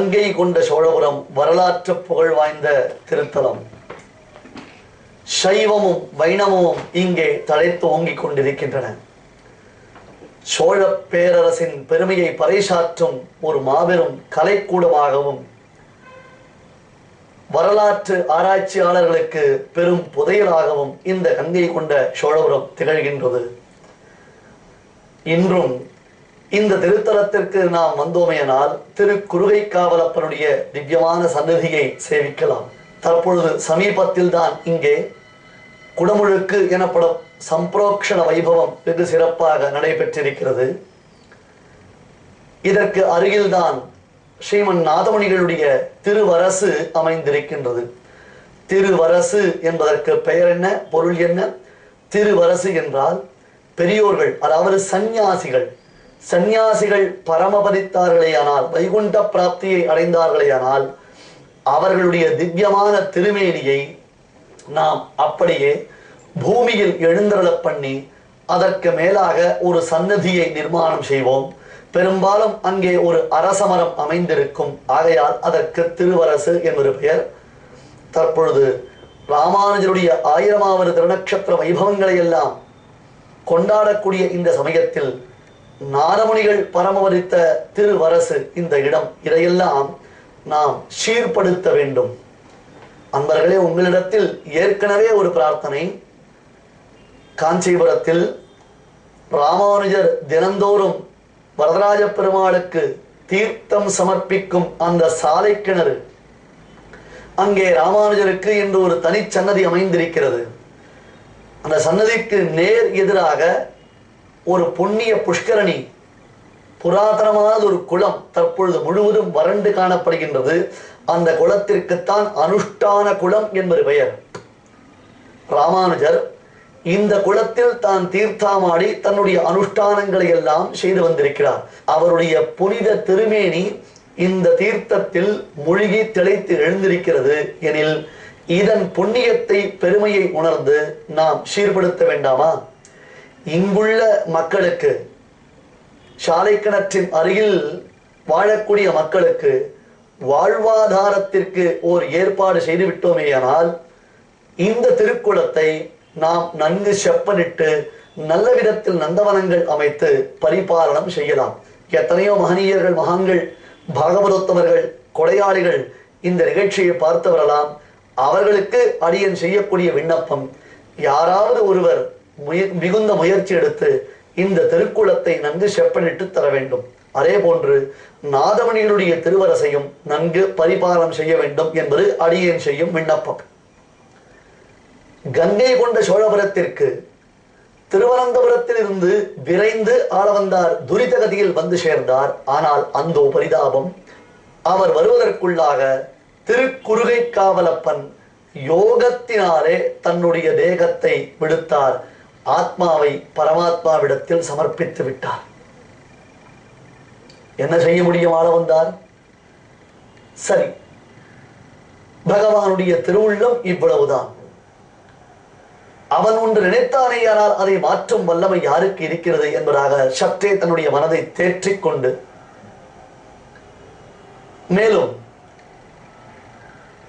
கங்கை கொண்ட சோழபுரம் வரலாற்று புகழ் வாய்ந்த திருத்தலம். சைவமும் வைணவமும் இங்கே தழைத்து ஓங்கிக் கொண்டிருக்கின்றன. சோழ பேரரசின் பெருமையை பறைசாற்றும் ஒரு மாபெரும் கலைக்கூடமாகவும் வரலாற்று ஆராய்ச்சியாளர்களுக்கு பெரும் புதையலாகவும் இந்த கங்கை கொண்ட சோழபுரம் திகழ்கின்றது. இன்றும் இந்த திருத்தலத்திற்கு நாம் வந்தோமேனால் திருக்குறுகைக்காவலப்பனுடைய திவ்யமான சன்னதியை சேவிக்கலாம். தற்பொழுது சமீபத்தில் தான் இங்கே குடமுழுக்கு எனப்படும் சம்பிரோக்ஷண வைபவம் வெகு சிறப்பாக நடைபெற்றிருக்கிறது. இதற்கு அருகில்தான் ஸ்ரீமன் நாதமுனிகளுடைய திருவரசு அமைந்திருக்கின்றது. திருவரசு என்பதற்கு பெயர் என்ன, பொருள் என்ன? திருவரசு என்றால் பெரியோர்கள், அதாவது சந்நியாசிகள் பரமபதித்தார்களேயானால், வைகுண்ட பிராப்தியை அடைந்தார்களேயானால் அவர்களுடைய திவ்யமான திருமேனியை நாம் அப்படியே பூமியில் எழுந்தருளப் பண்ணி அதற்கு மேலாக ஒரு சன்னதியை நிர்மாணம் செய்வோம். பெரும்பாலும் அங்கே ஒரு அரசமரம் அமைந்திருக்கும். ஆகையால் அதற்கு திருவரசு என்பது பெயர். தற்பொழுது ராமானுஜருடைய 1000வது திருநக்ஷத்திர வைபவங்களை எல்லாம் கொண்டாடக்கூடிய இந்த சமயத்தில் நாதமுனிகள் பரமவதித்த திருவரசு இந்த இடம், இதையெல்லாம் நாம் சீர்படுத்த வேண்டும். அன்பர்களே, உங்களிடத்தில் ஏற்கனவே ஒரு பிரார்த்தனை. காஞ்சிபுரத்தில் ராமானுஜர் தினந்தோறும் வரதராஜ பெருமாளுக்கு தீர்த்தம் சமர்ப்பிக்கும் அந்த சாலை கிணறு, அங்கே ராமானுஜருக்கு என்று ஒரு தனி சன்னதி அமைந்திருக்கிறது. அந்த சன்னதிக்கு நேர் எதிராக ஒரு புண்ணிய புஷ்கரணி, புராதனமான ஒரு குளம் தற்பொழுது முழுவதும் வறண்டு காணப்படுகின்றது. அந்த குளத்திற்குத்தான் அனுஷ்டான குளம் என்பது பெயர். ராமானுஜர் இந்த குளத்தில் தான் தீர்த்தாமாடி தன்னுடைய அனுஷ்டானங்களை எல்லாம் செய்து வந்திருக்கிறார். அவருடைய புனித திருமேனி இந்த தீர்த்தத்தில் மூழ்கி திளைத்து எழுந்திருக்கிறது எனில் இதன் புண்ணியத்தை, பெருமையை உணர்ந்து நாம் சீர்படுத்த வேண்டாமா? இங்குள்ள மக்களுக்கு, சாலை கிணற்றின் அருகில் வாழக்கூடிய மக்களுக்கு வாழ்வாதாரத்திற்கு ஓர் ஏற்பாடு செய்துவிட்டோமேயானால் இந்த திருக்குளத்தை நாம் நன்கு செப்பனிட்டு நல்ல விதத்தில் நந்தவனங்கள் அமைத்து பரிபாலனம் செய்யலாம். எத்தனையோ மகனீயர்கள், மகான்கள், பாகவதோத்தமர்கள், கொடையாளிகள் இந்த நிகழ்ச்சியை பார்த்து வரலாம். அவர்களுக்கு அடியன் செய்யக்கூடிய விண்ணப்பம், யாராவது ஒருவர் மிகுந்த முயற்சி எடுத்து இந்த திருக்குளத்தை நன்கு செப்பனிட்டு தர வேண்டும். அதே போன்று நாதமணிகளுடைய திருவரசையும் நன்கு பரிபாலனம் செய்ய வேண்டும் என்பது அடியேன் செய்யும் விண்ணப்பம். கங்கை கொண்ட சோழபுரத்திற்கு திருவனந்தபுரத்தில் இருந்து விரைந்து ஆளவந்தார் துரிதகதியில் வந்து சேர்ந்தார். ஆனால் அந்தோ பரிதாபம், அவர் வருவதற்குள்ளாக திருக்குறுகைக்காவலப்பன் யோகத்தினாலே தன்னுடைய தேகத்தை விடுத்தார். ஆத்மாவை பரமாத்மாவிடத்தில் சமர்ப்பித்து விட்டார். என்ன செய்ய முடியும் ஆளவந்தார்? சரி, பகவானுடைய திருவுள்ளம் இவ்வளவுதான். அவன் ஒன்று நினைத்தானேயானால் அதை மாற்றும் வல்லமை யாருக்கு இருக்கிறது என்பதாக சற்றே தன்னுடைய மனதை தேற்றிக் கொண்டு, மேலும்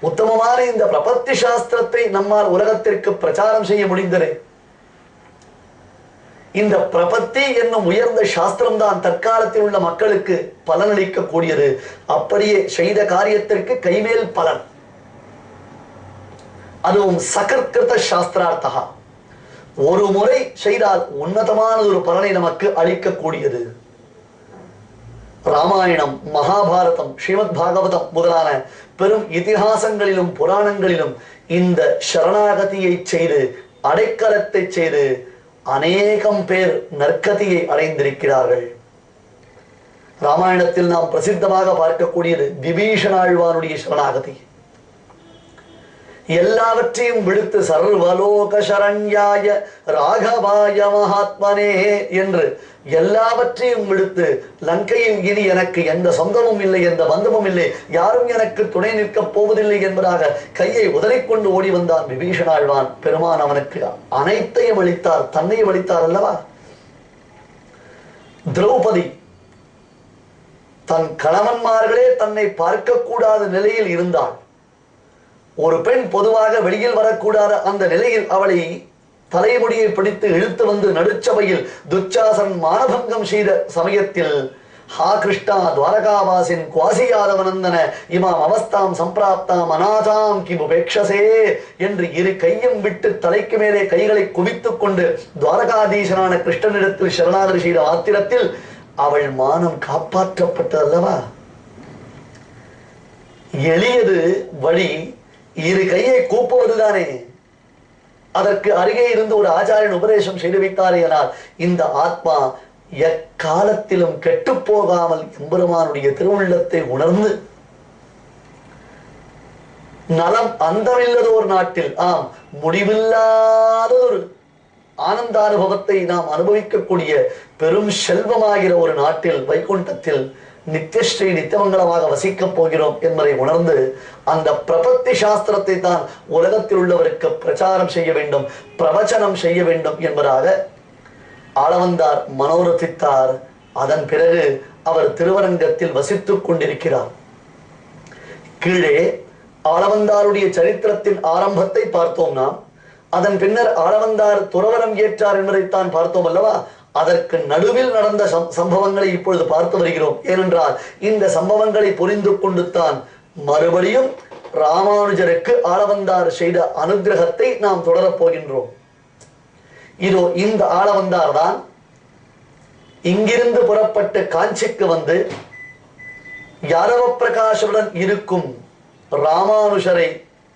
உத்தமமான இந்த பிரபத்தி சாஸ்திரத்தை நம்மால் உலகத்திற்கு பிரச்சாரம் செய்ய முடிந்தது. இந்த பிரபத்தி என்னும் உயர்ந்த சாஸ்திரம் தான் தற்காலத்தில் உள்ள மக்களுக்கு பலனளிக்க கூடியது. அப்படியே செய்த காரியத்திற்கு கைமேல் பலன், அதுவும் சகர்கிருத சாஸ்திரார்த்தகா, ஒரு முறை செய்தால் உன்னதமான ஒரு பலனை நமக்கு அளிக்கக்கூடியது. ராமாயணம், மகாபாரதம், ஸ்ரீமத் பாகவதம் முதலான பெரும் இதிகாசங்களிலும் புராணங்களிலும் இந்த சரணாகதியை செய்து, அடைக்கலத்தை செய்து அநேகம் பேர் நற்கதியை அடைந்திருக்கிறார்கள். ராமாயணத்தில் நாம் பிரசித்தமாக பார்க்கக்கூடியது விபீஷணாழ்வானுடைய சரணாகதி. எல்லாவற்றையும் விடுத்து சர்வலோக சரண்யாய ராகவாய மகாத்மனே என்று எல்லாவற்றையும் விடுத்து, லங்கையில் இனி எனக்கு எந்த சொந்தமும் இல்லை, எந்த பந்தமும் இல்லை, யாரும் எனக்கு துணை நிற்கப் போவதில்லை என்பதாக கையை உதறிக்கொண்டு ஓடி வந்தான் விபீஷணாழ்வான். பெருமான் அவனுக்கு அனைத்தையும் அளித்தார், தன்னையும் அளித்தார் அல்லவா? திரௌபதி தன் கணவன்மார்களே தன்னை பார்க்கக்கூடாத நிலையில் இருந்தாள். ஒரு பெண் பொதுவாக வெளியில் வரக்கூடாத அந்த நிலையில் அவளை தலைமுடியை பிடித்து இழுத்து வந்து நடுச்சபையில் துச்சாசன் மானபங்கம் செய்த சமயத்தில் ஹா கிருஷ்ணா துவாரகாவாசின் குவாசி யாதவனந்தன இமாம் அவஸ்தாம் சம்பிராப்தாம் அநாதாம் கிமுபேக்ஷசே என்று இரு கையும் விட்டு தலைக்கு மேலே கைகளை குவித்துக் கொண்டு துவாரகாதீசனான கிருஷ்ணனிடத்தில் சரணாகதி செய்த ஆத்திரத்தில் அவள் மானம் காப்பாற்றப்பட்டதல்லவா? எளியது வழி இரு கையை கூப்புவதுதானே. அதற்கு அருகே இருந்து ஒரு ஆச்சாரியன் உபதேசம் செய்து வைத்தாரேனால் இந்த ஆத்மா எக்காலத்திலும் கெட்டு போகாமல் எம்பெருமானுடைய திருவுள்ளத்தை உணர்ந்து நலம் அந்தமில்லதோர் நாட்டில் முடிவில்லாததொரு ஆனந்த அனுபவத்தை நாம் அனுபவிக்கக்கூடிய பெரும் செல்வமாகிற ஒரு நாட்டில் வைகுண்டத்தில் நித்தியஸ்ரீ நித்தியமங்கலமாக வசிக்கப் போகிறோம் என்பதை உணர்ந்து அந்த பிரபத்தி சாஸ்திரத்தை தான் உலகத்தில் உள்ளவருக்கு பிரச்சாரம் செய்ய வேண்டும், பிரவச்சனம் செய்ய வேண்டும் என்பதாக ஆளவந்தார் மனோரதித்தார். அதன் பிறகு அவர் திருவரங்கத்தில் வசித்துக் கொண்டிருக்கிறார். கீழே ஆளவந்தாருடைய சரித்திரத்தின் ஆரம்பத்தை பார்த்தோம் நாம். அதன் பின்னர் ஆளவந்தார் துறவரம் ஏற்றார் என்பதைத்தான் பார்த்தோம் அல்லவா? அதற்கு நடுவில் நடந்த சம்பவங்களை இப்பொழுது பார்த்து வருகிறோம். ஏனென்றால் இந்த சம்பவங்களை புரிந்து கொண்டுத்தான் மறுபடியும் ராமானுஜருக்கு ஆளவந்தார் செய்த அனுகிரகத்தை நாம் தொடரப் போகின்றோம். இதோ இந்த ஆளவந்தார் தான் இங்கிருந்து புறப்பட்டு காஞ்சிக்கு வந்து யாதவ பிரகாஷருடன் இருக்கும் ராமானுஷரை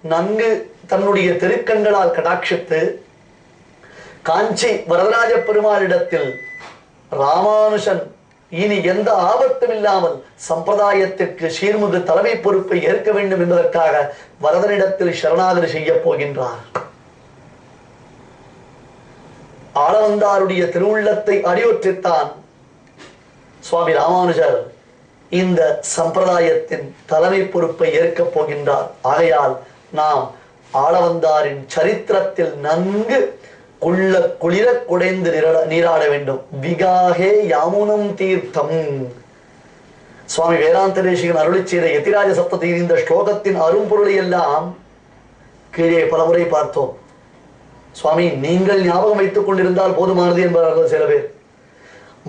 நன்கு தன்னுடைய திருக்கண்களால் கடாட்சித்து காஞ்சி வரதராஜ பெருமாளிடத்தில் ராமானுஷன் இனி எந்த ஆபத்தும் இல்லாமல் சம்பிரதாயத்திற்கு சீர்மிகு தலைமை பொறுப்பை ஏற்க வேண்டும் என்பதற்காக வரதனிடத்தில் சரணாகதி செய்ய போகின்றார். ஆளவந்தாருடைய திருவுள்ளத்தை அடியொற்றித்தான் சுவாமி ராமானுஜர் இந்த சம்பிரதாயத்தின் தலைமை பொறுப்பை ஏற்கப் போகின்றார். ஆகையால் நாம் ஆளவந்தாரின் சரித்திரத்தில் நன்கு குளிர குடைந்து நீராட வேண்டும். விகாகே யாமுனம் தீர்த்தம். சுவாமி வேதாந்த தேசிகன் அருளி செய்த யதிராஜ சப்தத்தில் இந்த ஸ்லோகத்தின் அரும்பொருளை எல்லாம் கீழே பலமுறை பார்த்தோம். சுவாமி நீங்கள் ஞாபகம் வைத்துக் கொண்டிருந்தால் போதுமானது என்பவர்கள் சில பேர்.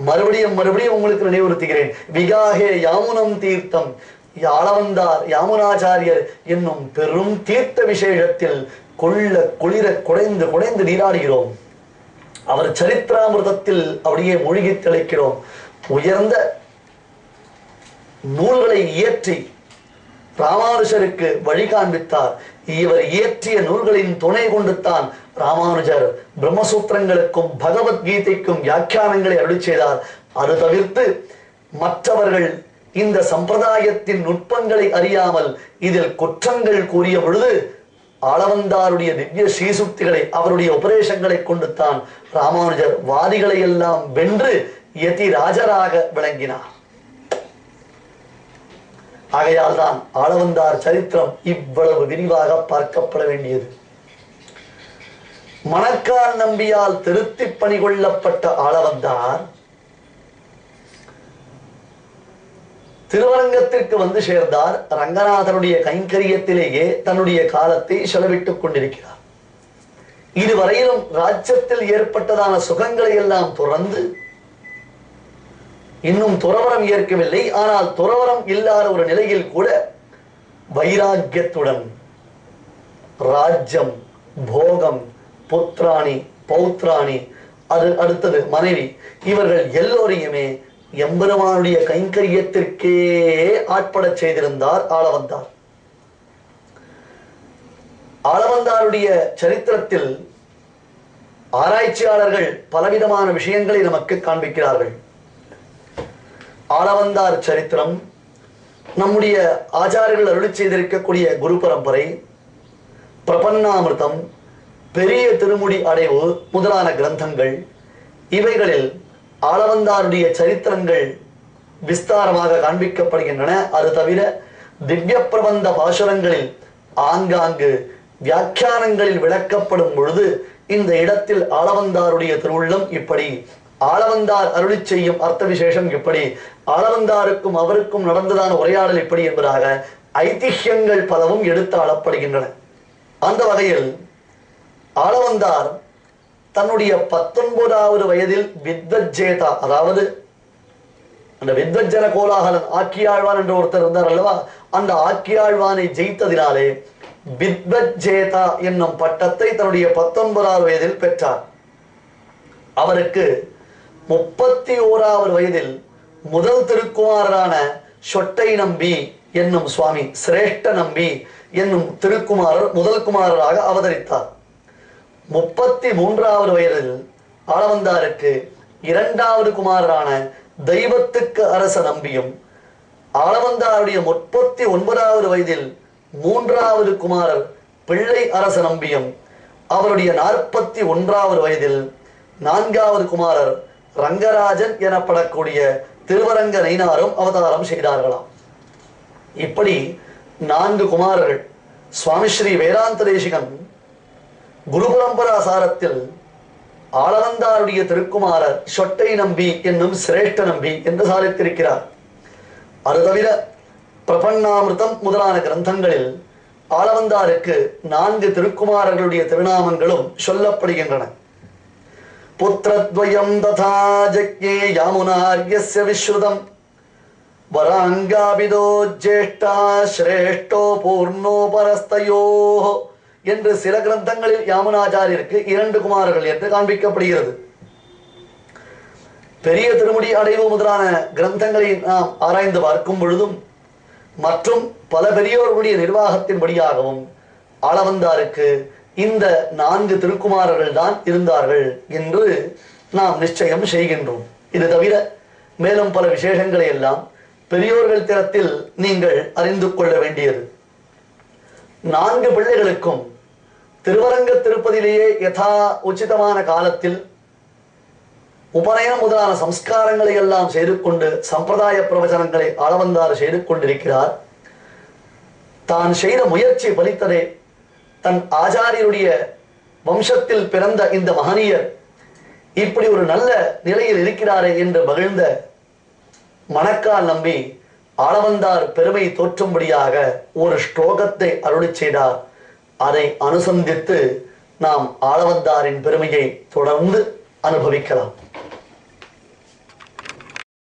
மறுபடியும் உங்களுக்கு நினைவுறுத்துகிறேன். விகாகே யாமுனம் தீர்த்தம். ஆளவந்தார் யாமுனாச்சாரியர் என்னும் பெரும் தீர்த்த விசேஷத்தில் குளிர குடைந்து நீராடுகிறோம். அவர் சரித்திராமிர்தத்தில் அப்படியே மூழ்கி திளைக்கிறோம். உயர்ந்த நூல்களை இயற்றி ராமானுஜருக்கு வழி காண்பித்தார். இவர் இயற்றிய நூல்களின் துணை கொண்டுத்தான் ராமானுஜர் பிரம்மசூத்திரங்களுக்கும் பகவத்கீதைக்கும் வியாக்கியானங்களை அருளி செய்தார். அது தவிர்த்து மற்றவர்கள் இந்த சம்பிரதாயத்தின் நுட்பங்களை அறியாமல் இதில் குற்றங்கள் கூறிய பொழுது ஆளவந்தாருடைய திவ்ய ஸ்ரீசுக்திகளை அவருடைய உபதேசங்களை கொண்டுத்தான் ராமானுஜர் வாதிகளை எல்லாம் வென்று யதி ராஜராக விளங்கினார். ஆகையால் தான் ஆளவந்தார் சரித்திரம் இவ்வளவு விரிவாக பார்க்கப்பட வேண்டியது. மணக்கால் நம்பியால் திருத்தி பணி கொள்ளப்பட்ட ஆளவந்தார் திருவரங்கத்திற்கு வந்து சேர்ந்தார். ரங்கநாதனுடைய கைங்கரியத்திலேயே தன்னுடைய காலத்தை செலவிட்டுக் கொண்டிருக்கிறார். இதுவரையிலும் ராஜ்யத்தில் ஏற்பட்டதான சுகங்களை எல்லாம் துறந்து இன்னும் துறவரம் ஏற்கவில்லை. ஆனால் துறவரம் இல்லாத ஒரு நிலையில் கூட வைராக்கியத்துடன் ராஜ்யம், போகம், புத்திராணி, பௌத்ராணி, அது அடுத்தது மனைவி, இவர்கள் எல்லோரையுமே எம்பெருமானுடைய கைங்கரியத்திற்கே ஆட்பட செய்திருந்தார் ஆளவந்தார். ஆளவந்தாருடைய சரித்திரத்தில் ஆராய்ச்சியாளர்கள் பலவிதமான விஷயங்களை நமக்கு காண்பிக்கிறார்கள். ஆளவந்தார் சரித்திரம், நம்முடைய ஆச்சாரியர்கள் அருளி செய்திருக்கக்கூடிய குரு பரம்பரை, பிரபன்னாமிர்தம், பெரிய திருமுடி அடைவு முதலான கிரந்தங்கள், இவைகளில் ஆளவந்தாருடைய சரித்திரங்கள் விஸ்தாரமாக காண்பிக்கப்படுகின்றன. அது தவிர திவ்ய பிரபந்த பாசுரங்களில் ஆங்காங்கு வியாக்கியானங்களில் விளக்கப்படும் பொழுது இந்த இடத்தில் ஆளவந்தாருடைய திருவுள்ளம் இப்படி ஆளவந்தார் அருளி செய்யும் அர்த்த விசேஷம் எப்படி, ஆளவந்தாருக்கும் அவருக்கும் நடந்ததான உரையாடல் எப்படி என்பதாக ஐதிஹ்யங்கள் பலவும் எடுத்து ஆளப்படுகின்றன. அந்த வகையில் ஆளவந்தார் தன்னுடைய 19வது வயதில் வித்வஜேதா, அதாவது அந்த வித்வஜன கோலாகலன் ஆக்கியாழ்வான் என்ற ஒருத்தர் இருந்தார் அல்லவா, அந்த ஆக்கியாழ்வானை ஜெயித்ததினாலே வித்வஜேதா என்னும் பட்டத்தை தன்னுடைய 19வது வயதில் பெற்றார். அவருக்கு 31வது வயதில் முதல் திருக்குமாரரான சொட்டை நம்பி என்னும் சுவாமி, சிரேஷ்ட நம்பி என்னும் திருக்குமாரர் முதல் குமாரராக அவதரித்தார். 33வது வயதில் ஆளவந்தாருக்கு 2வது குமாரரான தெய்வத்துக்கு அரச நம்பியும், ஆளவந்தாருடைய 39வது வயதில் 3வது குமாரர் பிள்ளை அரச நம்பியும், அவருடைய 41வது வயதில் 4வது குமாரர் ரங்கராஜன் எனப்படக்கூடிய திருவரங்க நயினாரும் அவதாரம் செய்தார்களாம். இப்படி 4 குமாரர்கள். சுவாமி ஸ்ரீ வேதாந்த தேசிகன் குரு பரம்பரா சாரத்தில் ஆளவந்தாருடைய திருக்குமாரர் சொட்டை நம்பி என்னும் சிரேஷ்ட நம்பி என்று சாதித்திருக்கிறார். அது தவிர பிரபன்னாமிருதம் முதலான கிரந்தங்களில் ஆளவந்தாருக்கு 4 திருக்குமாரர்களுடைய திருநாமங்களும் சொல்லப்படுகின்றன. புத்திரத்வயம் ததா ஜக்ஞே யாமுனார்யஸ்ய விஸ்ருதம் வராங்காபிதோ ஜேஷ்டா ஸ்ரேஷ்டோ பூர்ணோ பரஸ்தயோஹ என்று சில கிரந்தங்களில் யாமுனாச்சாரியருக்கு 2 குமாரர்கள் என்று காண்பிக்கப்படுகிறது. பெரிய திருமுடி அடைவு முதலான கிரந்தங்களை நாம் ஆராய்ந்து பார்க்கும் பொழுதும் மற்றும் பல பெரியோர்களுடைய நிர்வாகத்தின்படியாகவும் ஆளவந்தாருக்கு இந்த 4 திருக்குமாரர்கள் தான் இருந்தார்கள் என்று நாம் நிச்சயம் செய்கின்றோம். இது தவிர மேலும் பல விசேஷங்களை எல்லாம் பெரியோர்கள் திறத்தில் நீங்கள் அறிந்து கொள்ள வேண்டியது. 4 பிள்ளைகளுக்கும் திருவரங்க திருப்பதியிலேயே யதா உச்சிதமான காலத்தில் உபநயனம் முதலான சம்ஸ்காரங்களை எல்லாம் செய்து கொண்டு சம்பிரதாய பிரவச்சனங்களை ஆளவந்தார் செய்து கொண்டிருக்கிறார். தான் செய்த முயற்சி பலித்ததே. தன் ஆச்சாரியருடைய வம்சத்தில் பிறந்த இந்த மகனியர் இப்படி ஒரு நல்ல நிலையில் இருக்கிறாரே என்று மகிழ்ந்த மணக்கால் நம்பி ஆளவந்தார் பெருமை தோற்றும்படியாக ஒரு ஸ்லோகத்தை அருளி செய்தார். அதை அனுசந்தித்து நாம் ஆளவந்தாரின் பெருமையை தொடர்ந்து அனுபவிக்கலாம்.